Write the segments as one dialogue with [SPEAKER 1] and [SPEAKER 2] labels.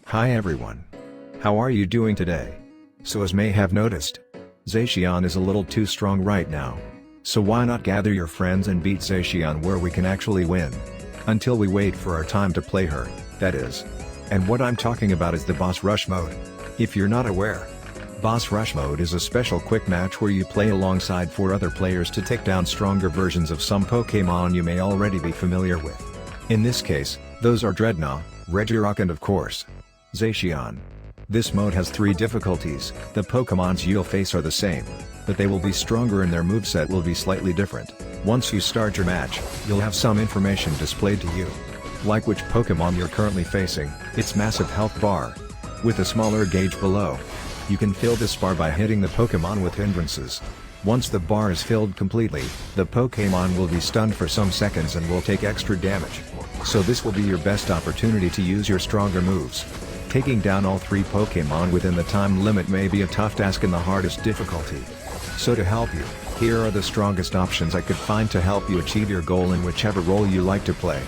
[SPEAKER 1] Hi everyone. How are you doing today? So as may have noticed, Zacian is a little too strong right now. So why not gather your friends and beat Zacian where we can actually win? Until we wait for our time to play her, that is. And what I'm talking about is the Boss Rush mode. If you're not aware, Boss Rush mode is a special quick match where you play alongside 4 other players to take down stronger versions of some Pokémon you may already be familiar with. In this case, those are Dreadnought, Regirock and of course, Zacian. This mode has 3 difficulties. The Pokémons you'll face are the same, but they will be stronger and their moveset will be slightly different. Once you start your match, you'll have some information displayed to you. Like which Pokémon you're currently facing, its massive health bar. With a smaller gauge below. You can fill this bar by hitting the Pokémon with hindrances. Once the bar is filled completely, the Pokémon will be stunned for some seconds and will take extra damage. So this will be your best opportunity to use your stronger moves. Taking down all 3 Pokémon within the time limit may be a tough task in the hardest difficulty. So to help you, here are the strongest options I could find to help you achieve your goal in whichever role you like to play.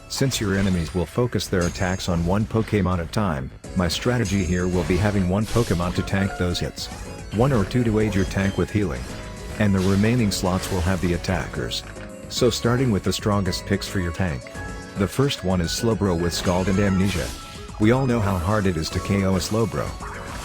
[SPEAKER 1] Since your enemies will focus their attacks on one Pokémon at a time, my strategy here will be having one Pokémon to tank those hits. 1 or 2 to aid your tank with healing. And the remaining slots will have the attackers. So starting with the strongest picks for your tank. The first one is Slowbro with Scald and Amnesia. We all know how hard it is to KO a Slowbro.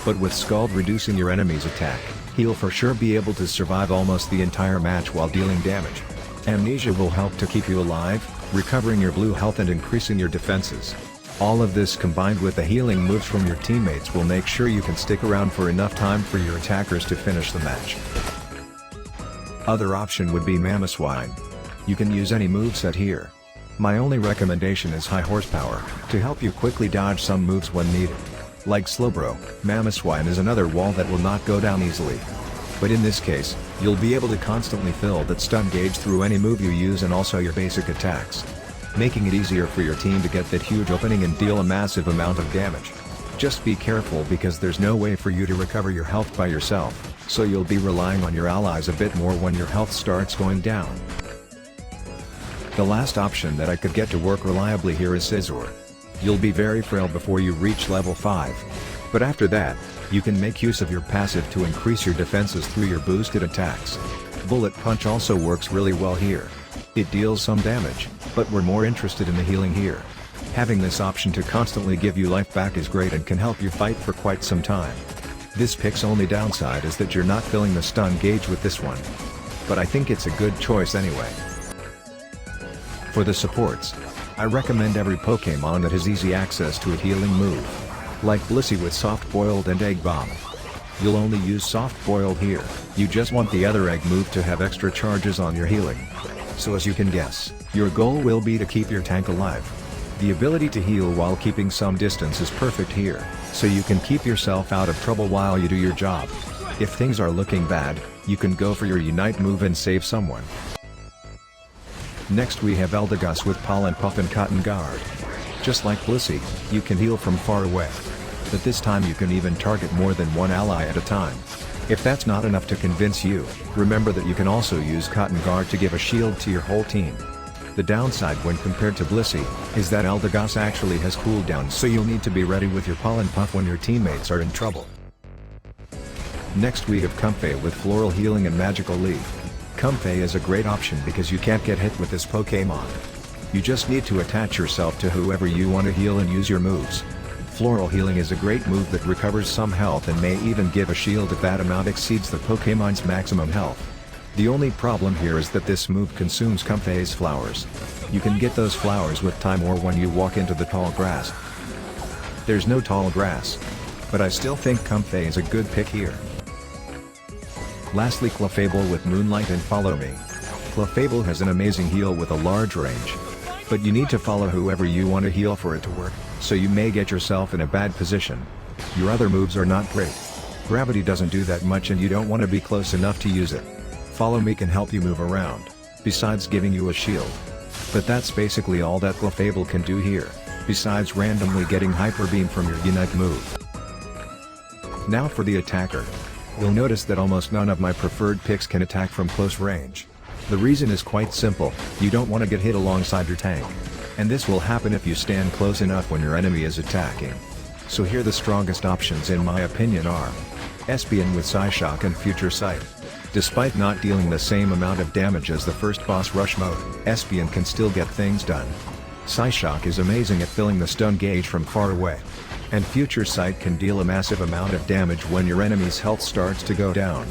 [SPEAKER 1] But with Scald reducing your enemy's attack, he'll for sure be able to survive almost the entire match while dealing damage. Amnesia will help to keep you alive, recovering your blue health and increasing your defenses. All of this combined with the healing moves from your teammates will make sure you can stick around for enough time for your attackers to finish the match. Other option would be Mamoswine. You can use any moveset here. My only recommendation is high horsepower, to help you quickly dodge some moves when needed. Like Slowbro, Mamoswine is another wall that will not go down easily. But in this case, you'll be able to constantly fill that stun gauge through any move you use and also your basic attacks. Making it easier for your team to get that huge opening and deal a massive amount of damage. Just be careful because there's no way for you to recover your health by yourself, so you'll be relying on your allies a bit more when your health starts going down. The last option that I could get to work reliably here is Scizor. You'll be very frail before you reach level 5. But after that, you can make use of your passive to increase your defenses through your boosted attacks. Bullet Punch also works really well here. It deals some damage, but we're more interested in the healing here. Having this option to constantly give you life back is great and can help you fight for quite some time. This pick's only downside is that you're not filling the stun gauge with this one. But I think it's a good choice anyway. For the supports, I recommend every Pokémon that has easy access to a healing move. Like Blissey with Soft Boiled and Egg Bomb. You'll only use Soft Boiled here, you just want the other egg move to have extra charges on your healing. So as you can guess, your goal will be to keep your tank alive. The ability to heal while keeping some distance is perfect here, so you can keep yourself out of trouble while you do your job. If things are looking bad, you can go for your Unite move and save someone. Next we have Eldegoss with Pollen Puff and Cotton Guard. Just like Blissey, you can heal from far away. But this time you can even target more than one ally at a time. If that's not enough to convince you, remember that you can also use Cotton Guard to give a shield to your whole team. The downside when compared to Blissey, is that Eldegoss actually has cooldown, so you'll need to be ready with your Pollen Puff when your teammates are in trouble. Next we have Comfey with Floral Healing and Magical Leaf. Comfey is a great option because you can't get hit with this Pokémon. You just need to attach yourself to whoever you want to heal and use your moves. Floral Healing is a great move that recovers some health and may even give a shield if that amount exceeds the Pokémon's maximum health. The only problem here is that this move consumes Comfey's flowers. You can get those flowers with time or when you walk into the tall grass. There's no tall grass. But I still think Comfey is a good pick here. Lastly, Clefable with Moonlight and Follow Me. Clefable has an amazing heal with a large range. But you need to follow whoever you want to heal for it to work, so you may get yourself in a bad position. Your other moves are not great. Gravity doesn't do that much and you don't want to be close enough to use it. Follow Me can help you move around, besides giving you a shield. But that's basically all that Clefable can do here, besides randomly getting Hyper Beam from your Unite move. Now for the attacker. You'll notice that almost none of my preferred picks can attack from close range. The reason is quite simple, you don't want to get hit alongside your tank. And this will happen if you stand close enough when your enemy is attacking. So here the strongest options in my opinion are Espion with Psyshock and Future Sight. Despite not dealing the same amount of damage as the first boss rush mode, Espion can still get things done. Psyshock is amazing at filling the stun gauge from far away. And Future Sight can deal a massive amount of damage when your enemy's health starts to go down.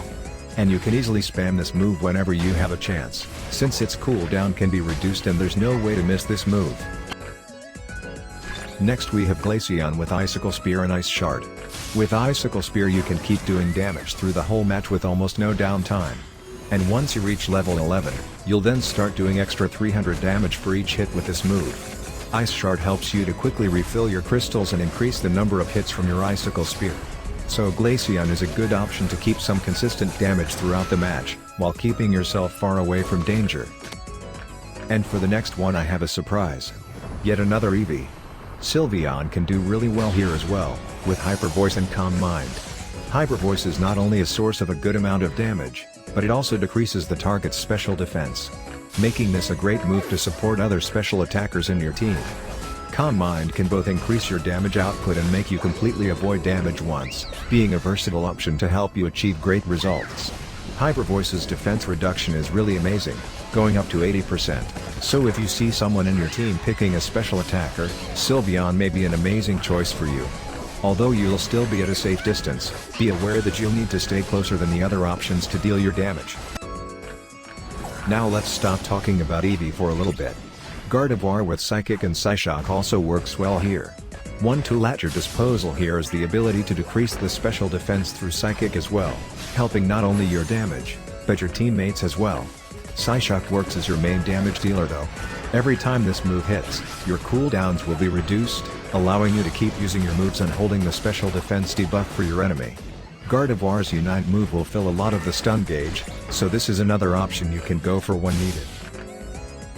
[SPEAKER 1] And you can easily spam this move whenever you have a chance, since its cooldown can be reduced and there's no way to miss this move. Next we have Zacian with Icicle Spear and Ice Shard. With Icicle Spear you can keep doing damage through the whole match with almost no downtime. And once you reach level 11, you'll then start doing extra 300 damage for each hit with this move. Ice Shard helps you to quickly refill your crystals and increase the number of hits from your Icicle Spear. So Zacian is a good option to keep some consistent damage throughout the match, while keeping yourself far away from danger. And for the next one I have a surprise. Yet another Eevee. Sylveon can do really well here as well, with Hyper Voice and Calm Mind. Hyper Voice is not only a source of a good amount of damage, but it also decreases the target's special defense, making this a great move to support other special attackers in your team. Calm Mind can both increase your damage output and make you completely avoid damage once, being a versatile option to help you achieve great results. Hyper Voice's defense reduction is really amazing, going up to 80%, so if you see someone in your team picking a special attacker, Sylveon may be an amazing choice for you. Although you'll still be at a safe distance, be aware that you'll need to stay closer than the other options to deal your damage. Now let's stop talking about Eevee for a little bit. Gardevoir with Psychic and Psyshock also works well here. One tool at your disposal here is the ability to decrease the special defense through Psychic as well, helping not only your damage, but your teammates as well. Psyshock works as your main damage dealer though. Every time this move hits, your cooldowns will be reduced, allowing you to keep using your moves and holding the special defense debuff for your enemy. Gardevoir's Unite move will fill a lot of the stun gauge, so this is another option you can go for when needed.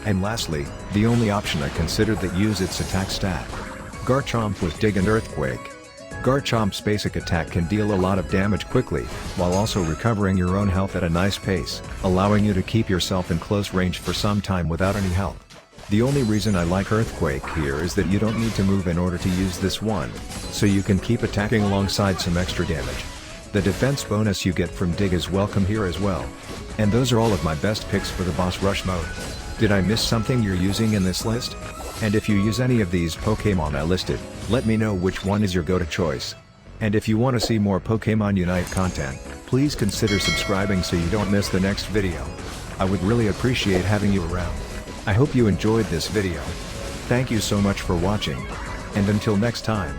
[SPEAKER 1] And lastly, the only option I considered that use its attack stat. Garchomp with Dig and Earthquake. Garchomp's basic attack can deal a lot of damage quickly, while also recovering your own health at a nice pace, allowing you to keep yourself in close range for some time without any help. The only reason I like Earthquake here is that you don't need to move in order to use this one, so you can keep attacking alongside some extra damage. The defense bonus you get from Dig is welcome here as well. And those are all of my best picks for the boss rush mode. Did I miss something you're using in this list? And if you use any of these Pokémon I listed, let me know which one is your go-to choice. And if you want to see more Pokémon Unite content, please consider subscribing so you don't miss the next video. I would really appreciate having you around. I hope you enjoyed this video. Thank you so much for watching. And until next time.